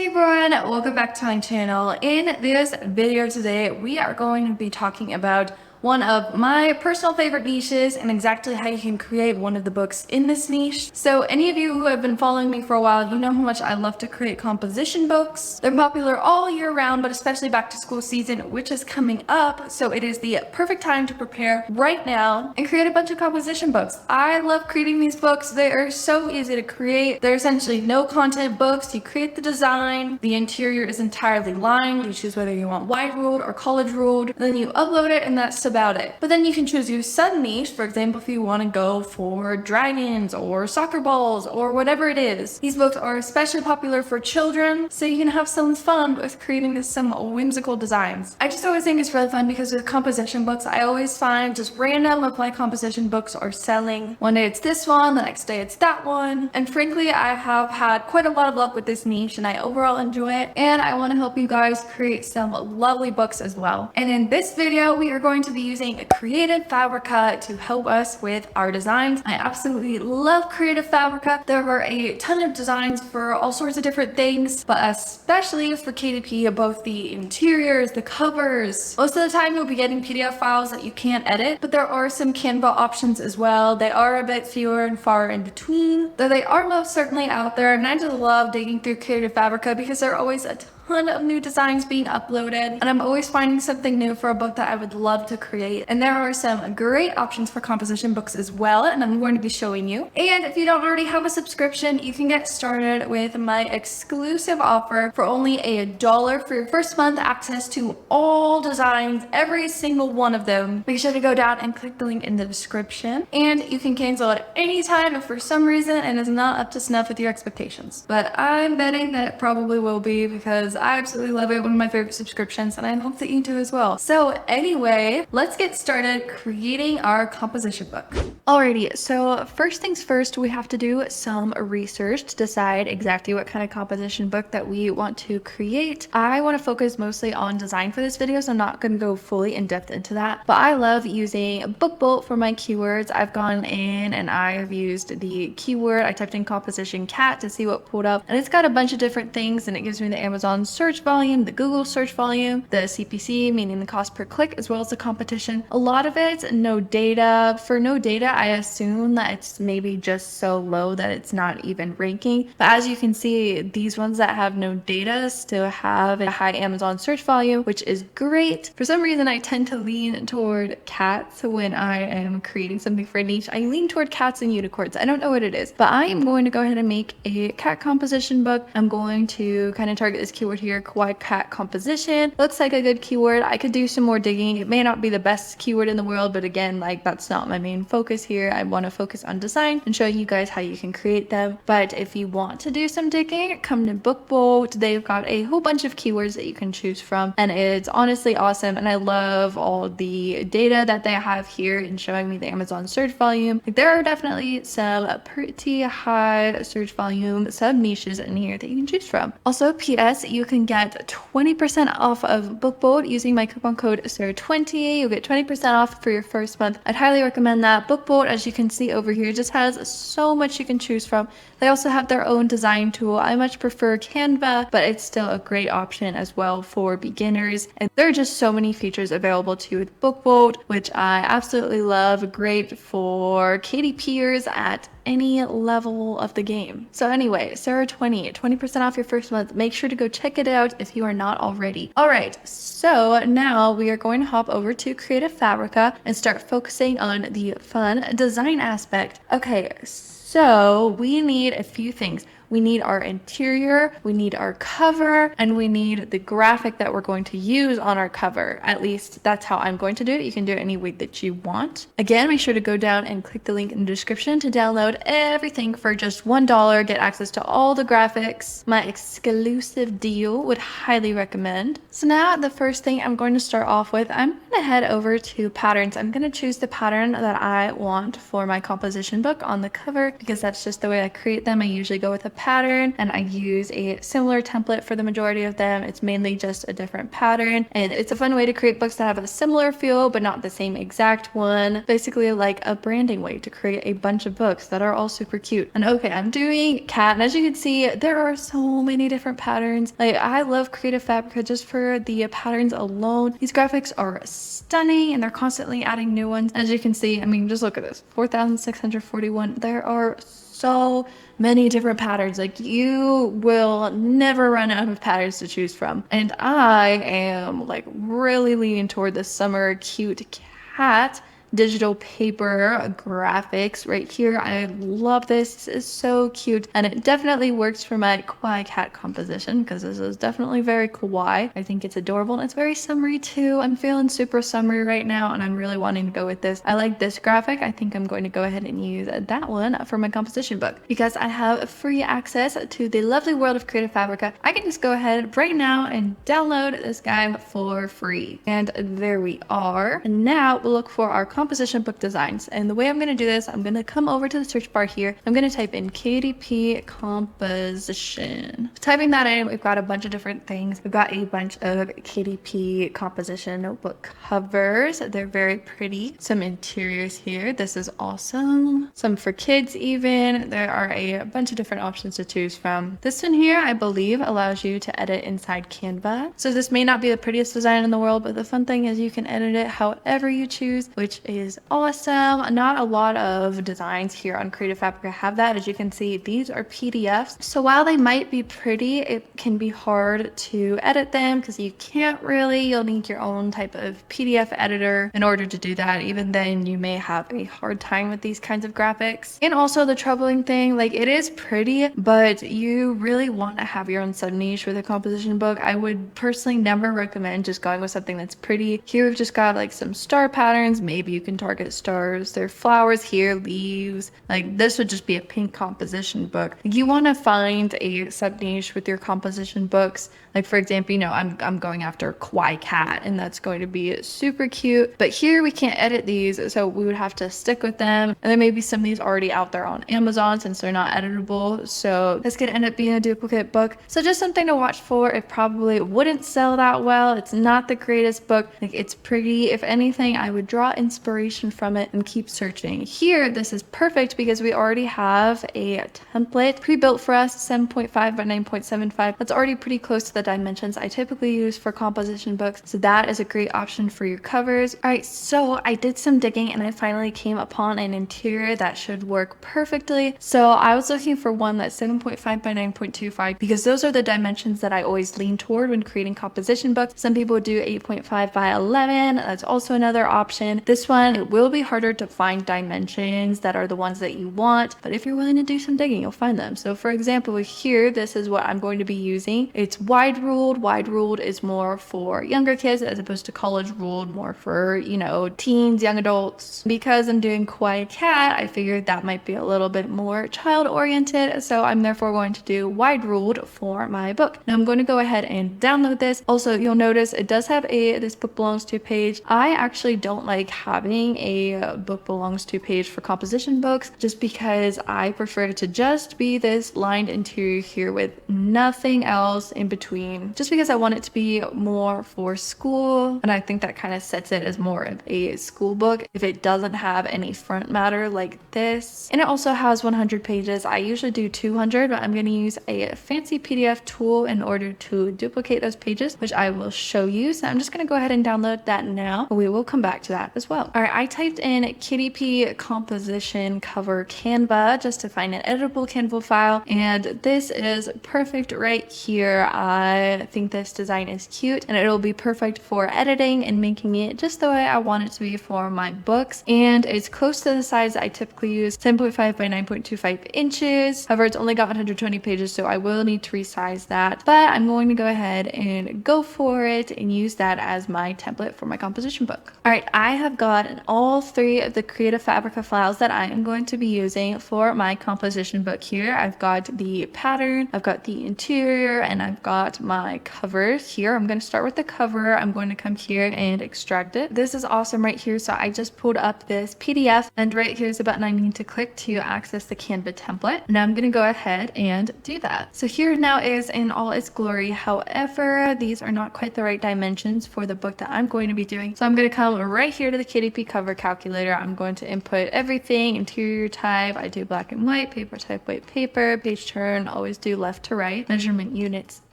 Hey everyone, welcome back to my channel. In this video today, we are going to be talking about one of my personal favorite niches and exactly how you can create one of the books in this niche. So any of you who have been following me for a while, you know how much I love to create composition books. They're popular all year round, but especially back to school season, which is coming up. So it is the perfect time to prepare right now and create a bunch of composition books. I love creating these books. They are so easy to create. They're essentially no content books. You create the design. The interior is entirely lined. You choose whether you want white ruled or college ruled. Then you upload it and that's about it. But then you can choose your sub niche. For example, if you want to go for dragons or soccer balls or whatever it is. These books are especially popular for children, so you can have some fun with creating some whimsical designs. I just always think it's really fun because with composition books, I always find just random of my composition books are selling. One day it's this one, the next day it's that one. And frankly, I have had quite a lot of luck with this niche and I overall enjoy it. And I want to help you guys create some lovely books as well. And in this video, we are going to be using Creative Fabrica to help us with our designs. I absolutely love Creative Fabrica. There are a ton of designs for all sorts of different things, but especially for KDP, both the interiors, the covers. Most of the time you'll be getting PDF files that you can't edit, but there are some Canva options as well. They are a bit fewer and far in between, though they are most certainly out there. And I just love digging through Creative Fabrica because there are always a ton of new designs being uploaded, and I'm always finding something new for a book that I would love to create. And there are some great options for composition books as well, and I'm going to be showing you. And if you don't already have a subscription, you can get started with my exclusive offer for only $1 for your first month, access to all designs, every single one of them. Make sure to go down and click the link in the description, and you can cancel at any time if for some reason it is not up to snuff with your expectations. But I'm betting that it probably will be because I absolutely love it. One of my favorite subscriptions, and I hope that you do as well. So anyway, let's get started creating our composition book. Alrighty, so first things first, we have to do some research to decide exactly what kind of composition book that we want to create. I want to focus mostly on design for this video, so I'm not going to go fully in depth into that, but I love using BookBolt for my keywords. I've gone in and I have used the keyword. I typed in composition cat to see what pulled up, and it's got a bunch of different things, and it gives me the Amazon search volume, the Google search volume, the CPC, meaning the cost per click, as well as the competition. A lot of it's no data. For no data, I assume that it's maybe just so low that it's not even ranking. But as you can see, these ones that have no data still have a high Amazon search volume, which is great. For some reason, I tend to lean toward cats when I am creating something for a niche. I lean toward cats and unicorns. I don't know what it is, but I am going to go ahead and make a cat composition book. I'm going to kind of target this keyword here, kawaii cat composition. Looks like a good keyword. I could do some more digging. It may not be the best keyword in the world, but again, like that's not my main focus here. I want to focus on design and showing you guys how you can create them. But if you want to do some digging, come to BookBolt. They've got a whole bunch of keywords that you can choose from, and it's honestly awesome. And I love all the data that they have here in showing me the Amazon search volume. Like, there are definitely some pretty high search volume sub niches in here that you can choose from. Also, PS, you can get 20% off of BookBolt using my coupon code SARAH20. You'll get 20% off for your first month. I'd highly recommend that. BookBolt, as you can see over here, just has so much you can choose from. They also have their own design tool. I much prefer Canva, but it's still a great option as well for beginners. And there are just so many features available to you with BookBolt, which I absolutely love. Great for KDPers at any level of the game. So anyway, SARAH20, 20% off your first month. Make sure to go check it out if you are not already. All right, so now we are going to hop over to Creative Fabrica and start focusing on the fun design aspect. Okay, so we need a few things. We need our interior, we need our cover, and we need the graphic that we're going to use on our cover. At least that's how I'm going to do it. You can do it any way that you want. Again, make sure to go down and click the link in the description to download everything for just $1. Get access to all the graphics. My exclusive deal, would highly recommend. So now the first thing I'm going to start off with, I'm going to head over to patterns. I'm going to choose the pattern that I want for my composition book on the cover because that's just the way I create them. I usually go with a pattern, and I use a similar template for the majority of them. It's mainly just a different pattern, and it's a fun way to create books that have a similar feel but not the same exact one. Basically like a branding way to create a bunch of books that are all super cute. And okay, I'm doing cat, and as you can see, there are so many different patterns. Like, I love Creative Fabrica just for the patterns alone. These graphics are stunning and they're constantly adding new ones. As you can see, I mean, just look at this, 4,641. There are so many different patterns. Like, you will never run out of patterns to choose from. And I am like really leaning toward the summer cute cat digital paper graphics right here. I love this. This is so cute, and it definitely works for my kawaii cat composition because this is definitely very kawaii. I think it's adorable and it's very summery too. I'm feeling super summery right now and I'm really wanting to go with this. I like this graphic. I think I'm going to go ahead and use that one for my composition book because I have free access to the lovely world of Creative Fabrica. I can just go ahead right now and download this guide for free. And there we are. And now we'll look for our composition book designs. And the way I'm going to do this, I'm going to come over to the search bar here. I'm going to type in KDP composition. Typing that in, we've got a bunch of different things. We've got a bunch of KDP composition notebook covers. They're very pretty. Some interiors here. This is awesome. Some for kids even. There are a bunch of different options to choose from. This one here, I believe, allows you to edit inside Canva. So this may not be the prettiest design in the world, but the fun thing is you can edit it however you choose, which is awesome. Not a lot of designs here on Creative Fabrica have that. As you can see, these are PDFs. So while they might be pretty, it can be hard to edit them because you can't really, you'll need your own type of PDF editor in order to do that. Even then, you may have a hard time with these kinds of graphics. And also the troubling thing, like, it is pretty, but you really want to have your own sub niche with a composition book. I would personally never recommend just going with something that's pretty. Here we've just got like some star patterns. Maybe you can target stars. There are flowers here, leaves. Like, this would just be a pink composition book. You want to find a sub niche with your composition books. Like, for example, you know, I'm going after kawaii cat, and that's going to be super cute. But here we can't edit these, so we would have to stick with them. And there may be some of these already out there on Amazon since they're not editable. So this could end up being a duplicate book. So just something to watch for. It probably wouldn't sell that well. It's not the greatest book. Like, it's pretty. If anything, I would draw inspiration from it and keep searching. Here, this is perfect because we already have a template pre-built for us, 7.5 by 9.75. That's already pretty close to the dimensions I typically use for composition books. So that is a great option for your covers. All right, so I did some digging and I finally came upon an interior that should work perfectly. So I was looking for one that's 7.5 by 9.25 because those are the dimensions that I always lean toward when creating composition books. Some people do 8.5 by 11. That's also another option. This one, it will be harder to find dimensions that are the ones that you want, but if you're willing to do some digging, you'll find them. So for example, here, this is what I'm going to be using. It's wide ruled. Wide ruled is more for younger kids as opposed to college ruled, more for, you know, teens, young adults. Because I'm doing kawaii cat, I figured that might be a little bit more child oriented. So I'm therefore going to do wide ruled for my book. Now I'm going to go ahead and download this. Also, you'll notice it does have a this book belongs to page. I actually don't like having a book belongs to page for composition books just because I prefer to just be this lined interior here with nothing else in between, just because I want it to be more for school, and I think that kind of sets it as more of a school book if it doesn't have any front matter like this. And it also has 100 pages. I usually do 200, but I'm going to use a fancy PDF tool in order to duplicate those pages, which I will show you. So I'm just going to go ahead and download that now. We will come back to that as well. All right, I typed in KDP composition cover Canva just to find an editable Canva file, and this is perfect right here. I think this design is cute and it'll be perfect for editing and making it just the way I want it to be for my books. And it's close to the size I typically use, 10.5 by 9.25 inches. However, it's only got 120 pages, so I will need to resize that, but I'm going to go ahead and go for it and use that as my template for my composition book. All right, I have got got all 3 of the Creative Fabrica files that I am going to be using for my composition book here. I've got the pattern, I've got the interior, and I've got my cover here. I'm going to start with the cover. I'm going to come here and extract it. This is awesome right here. So I just pulled up this PDF, and right here's the button I need to click to access the Canva template. Now I'm going to go ahead and do that. So here now is in all its glory. However, these are not quite the right dimensions for the book that I'm going to be doing. So I'm going to come right here to the KDP cover calculator. I'm going to input everything, interior type. I do black and white, paper type, white paper, page turn, always do left to right, measurement units,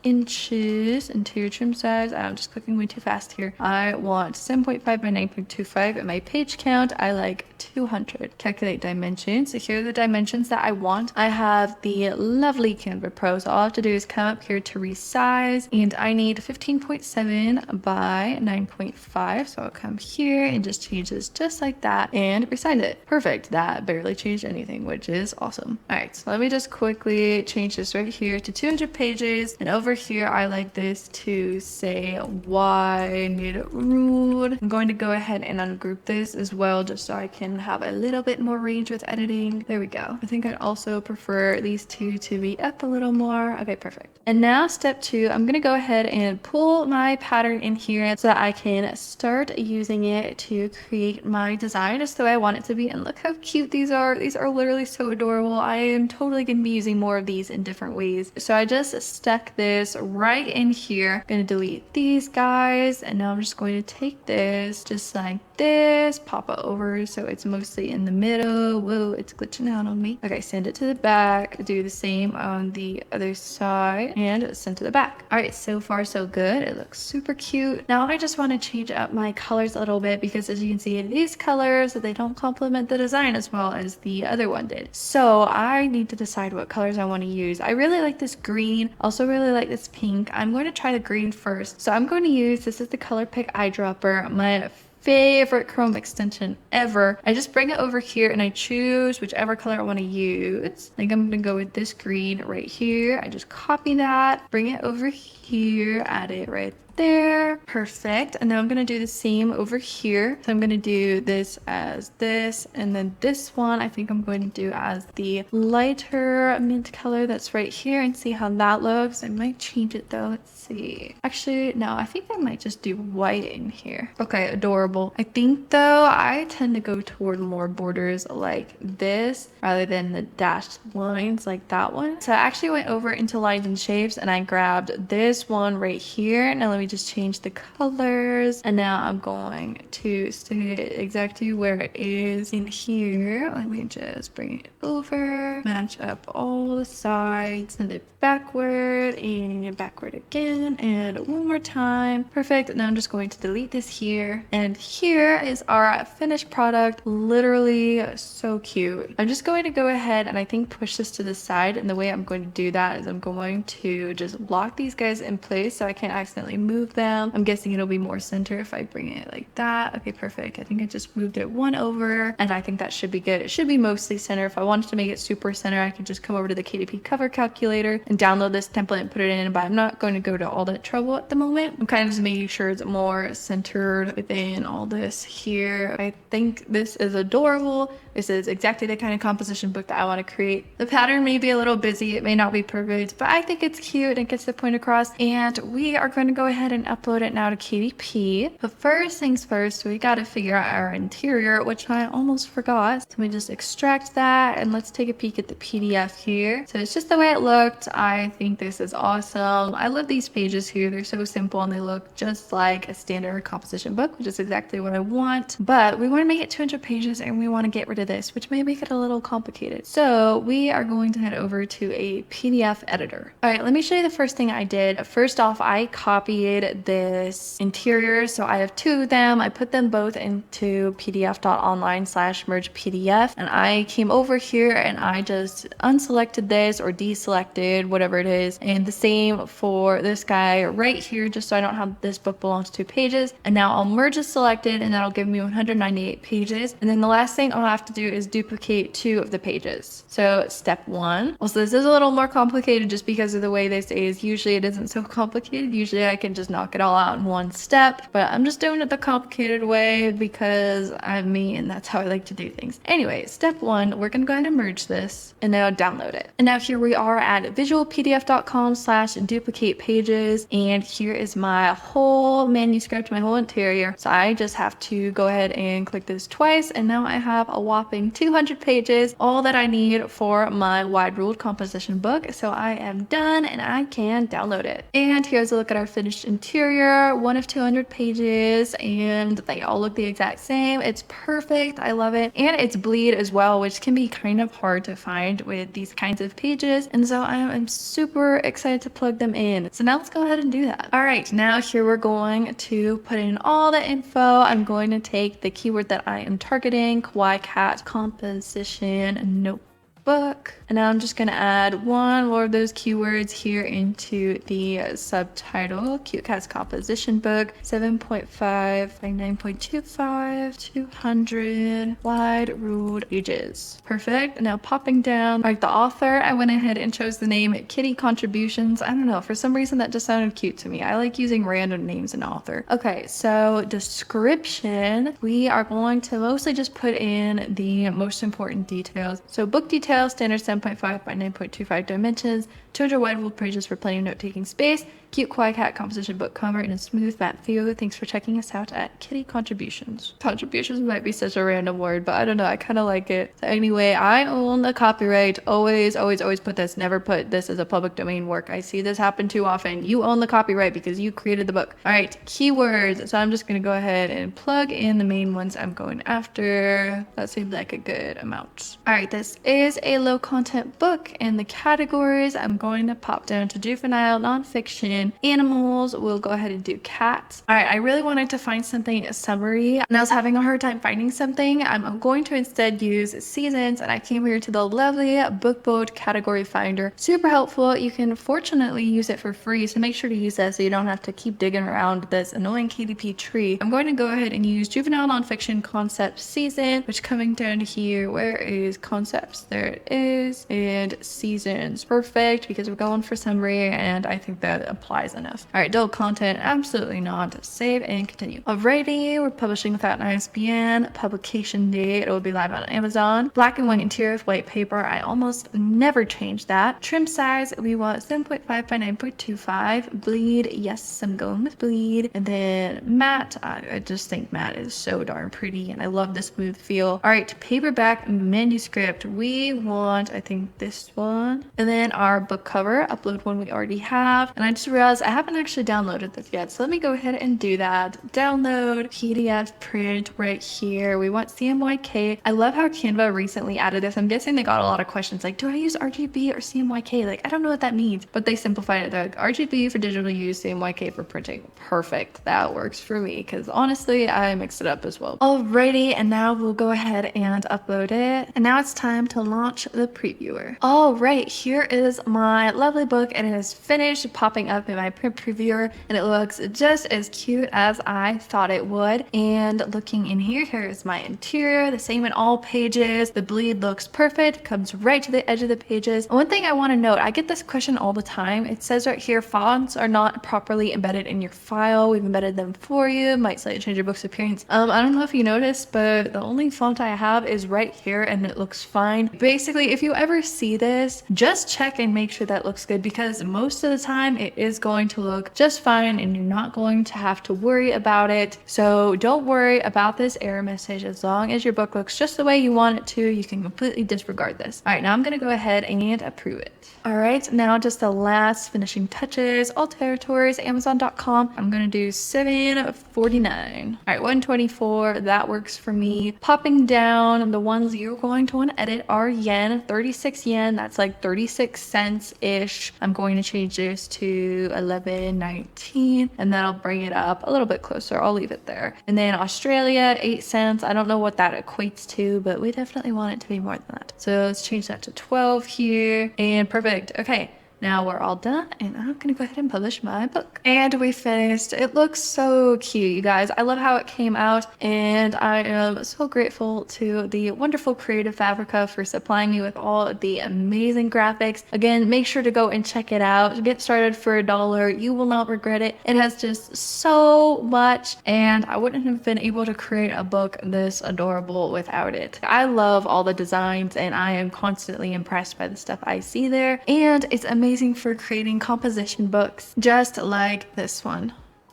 inches, interior trim size. I'm just clicking way too fast here. I want 7.5 by 9.25, and my page count, I like 200. Calculate dimensions. So here are the dimensions that I want. I have the lovely Canva Pro, so all I have to do is come up here to resize, and I need 15.7 by 9.5. So I'll come here and just change this just like that and resize it. Perfect. That barely changed anything, which is awesome. All right, so let me just quickly change this right here to 200 pages, and over here I like this to say wide ruled. I'm going to go ahead and ungroup this as well, just so I can have a little bit more range with editing. There we go. I think I'd also prefer these two to be up a little more. Okay, perfect. And now step 2, I'm going to go ahead and pull my pattern in here so that I can start using it to create my design just the way I want it to be. And look how cute these are. These are literally so adorable. I am totally going to be using more of these in different ways. So I just stuck this right in here. I'm going to delete these guys, and now I'm just going to take this just like this, pop it over so it's mostly in the middle. Whoa, it's glitching out on me. Okay, send it to the back, do the same on the other side, and send to the back. All right, so far so good. It looks super cute. Now I just want to change up my colors a little bit, because as you can see, these colors, they don't complement the design as well as the other one did. So I need to decide what colors I want to use. I really like this green, also really like this pink. I'm going to try the green first. So I'm going to use, this is the Color Pick eyedropper, my favorite Chrome extension ever. I just bring it over here and I choose whichever color I want to use. I think I'm going to go with this green right here. I just copy that, bring it over here, add it right there. Perfect. And then I'm going to do the same over here. So I'm going to do this as this, and then this one I think I'm going to do as the lighter mint color that's right here, and see how that looks. I might change it though. Let's see. Actually, no, I think I might just do white in here. Okay, adorable. I think though I tend to go toward more borders like this rather than the dashed lines like that one. So I actually went over into lines and shapes, and I grabbed this one right here. Now let me just change the colors, and now I'm going to stick it exactly where it is in here. Let me just bring it over, match up all the sides, send it backward and backward again, and one more time. Perfect. Now I'm just going to delete this here, and here is our finished product. Literally so cute. I'm just going to go ahead and I think push this to the side, and the way I'm going to do that is I'm going to just lock these guys in place so I can't accidentally move them. I'm guessing it'll be more center if I bring it like that. Okay, perfect. I think I just moved it one over, and I think that should be good. It should be mostly center. If I wanted to make it super center, I could just come over to the KDP cover calculator and download this template and put it in, but I'm not going to go to all that trouble at the moment. I'm kind of just making sure it's more centered within all this here. I think this is adorable. This is exactly the kind of composition book that I want to create. The pattern may be a little busy, it may not be perfect, but I think it's cute and gets the point across, and we are going to go ahead and upload it now to KDP. But first things first, we got to figure out our interior, which I almost forgot. So let me just extract that, and let's take a peek at the PDF here. So it's just the way it looked. I think this is awesome. I love these pages here. They're so simple and they look just like a standard composition book, which is exactly what I want. But we want to make it 200 pages, and we want to get rid of this, which may make it a little complicated. So we are going to head over to a PDF editor. All right, let me show you the first thing I did. First off, I copied this interior. So I have 2 of them. I put them both into pdf.online/merge PDF, and I came over here and I just unselected this or deselected, whatever it is. And the same for this guy right here, just so I don't have this book belongs to 2 pages. And now I'll merge as selected, and that'll give me 198 pages. And then the last thing I'll have to do is duplicate 2 of the pages. So step 1. Also, this is a little more complicated just because of the way this is. Usually it isn't so complicated. Usually I can just knock it all out in one step, but I'm just doing it the complicated way because I'm me and that's how I like to do things. Anyway, step one, we're gonna go ahead and merge this and now download it. And now here we are at visualpdf.com/duplicate pages, and here is my whole manuscript, my whole interior. So I just have to go ahead and click this twice, and now I have a whopping 200 pages, all that I need for my wide ruled composition book. So I am done and I can download it. And here's a look at our finished interior, one of 200 pages, and they all look the exact same. It's perfect. I love it. And it's bleed as well, which can be kind of hard to find with these kinds of pages. And so I'm super excited to plug them in. So now let's go ahead and do that. All right, now here we're going to put in all the info. I'm going to take the keyword that I am targeting, Kawaii Cat composition notebook, and now I'm just going to add one more of those keywords here into the subtitle. Cute Cat's composition book, 7.5 by 9.25, 200 wide ruled pages. Perfect. Now popping down, like the author, I went ahead and chose the name Kitty Contributions. I don't know, for some reason that just sounded cute to me. I like using random names in author. Okay, so description, we are going to mostly just put in the most important details. So book details, standard 7.5 by 9.25 dimensions, 200 wide ruled pages for plenty of note-taking space, cute Kawaii Cat composition book cover, and a smooth matte feel. Thanks for checking us out at Kitty Contributions. Contributions might be such a random word, but I don't know, I kind of like it. So anyway, I own the copyright. Always put this. Never put this as a public domain work. I see this happen too often. You own the copyright because you created the book. All right, keywords. So I'm just going to go ahead and plug in the main ones I'm going after. That seems like a good amount. All right, this is a low content book, and the categories I'm going to pop down to juvenile, nonfiction, animals. We'll go ahead and do cats. All right, I really wanted to find something summary and I was having a hard time finding something. I'm going to instead use seasons, and I came here to the lovely BookBoat category finder. Super helpful. You can fortunately use it for free, so make sure to use that so you don't have to keep digging around this annoying KDP tree. I'm going to go ahead and use juvenile nonfiction concept season, which coming down here, where is concepts? There it is, and seasons. Perfect, because we're going for summary and I think that applies enough. All right, adult content, absolutely not. Save and continue. Alrighty, we're publishing without an ISBN. Publication date, it will be live on Amazon. Black and white interior with white paper. I almost never change that. Trim size, we want 7.5 by 9.25. Bleed, yes, I'm going with bleed. And then matte, I just think matte is so darn pretty and I love the smooth feel. All right, paperback manuscript, we want, I think this one. And then our book cover, upload one we already have. And I just realized I haven't actually downloaded this yet, so let me go ahead and do that. Download PDF print right here. We want CMYK. I love how Canva recently added this. I'm guessing they got a lot of questions like, do I use RGB or CMYK? Like, I don't know what that means, but they simplified it. They're like, RGB for digital use, CMYK for printing. Perfect. That works for me because honestly, I mixed it up as well. Alrighty, and now we'll go ahead and upload it. And now it's time to launch the previewer. All right, here is my lovely book, and it is finished popping up in my print previewer, and it looks just as cute as I thought it would. And looking in here, here's my interior, the same in all pages. The bleed looks perfect, comes right to the edge of the pages. And one thing I want to note, I get this question all the time. It says right here, fonts are not properly embedded in your file. We've embedded them for you. Might slightly change your book's appearance. I don't know if you noticed, but the only font I have is right here and it looks fine. Basically, if you ever see this, just check and make sure that looks good, because most of the time it is going to look just fine and you're not going to have to worry about it. So don't worry about this error message. As long as your book looks just the way you want it to, you can completely disregard this. All right, now I'm going to go ahead and approve it. All right, now just the last finishing touches. All territories, Amazon.com. I'm going to do $7.49. All right, 124. That works for me. Popping down, the ones you're going to want to edit are yen, 36 yen. That's like 36 cents ish. I'm going to change this to 11.19, and that'll bring it up a little bit closer. I'll leave it there. And then Australia, 8 cents. I don't know what that equates to, but we definitely want it to be more than that. So let's change that to 12 here, and perfect. Okay. Now we're all done, and I'm gonna go ahead and publish my book. And we finished. It looks so cute, you guys. I love how it came out, and I am so grateful to the wonderful Creative Fabrica for supplying me with all the amazing graphics. Again, make sure to go and check it out. Get started for $1. You will not regret it. It has just so much, and I wouldn't have been able to create a book this adorable without it. I love all the designs, and I am constantly impressed by the stuff I see there, and it's amazing for creating composition books just like this one.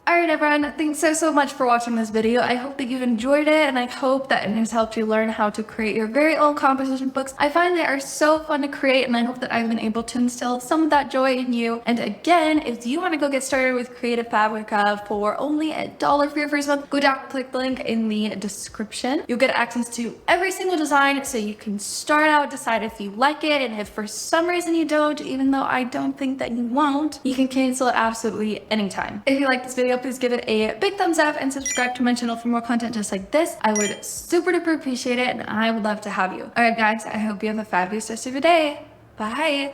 Alright everyone, thanks so much for watching this video. I hope that you've enjoyed it, and I hope that it has helped you learn how to create your very own composition books. I find they are so fun to create, and I hope that I've been able to instill some of that joy in you. And again, if you want to go get started with Creative Fabrica for only $1 for your first month, go down and click the link in the description. You'll get access to every single design, so you can start out, decide if you like it, and if for some reason you don't, even though I don't think that you won't, you can cancel it absolutely anytime. If you like this video, please give it a big thumbs up and subscribe to my channel for more content just like this. I would super duper appreciate it, and I would love to have you. Alright guys, I hope you have a fabulous rest of your day. Bye!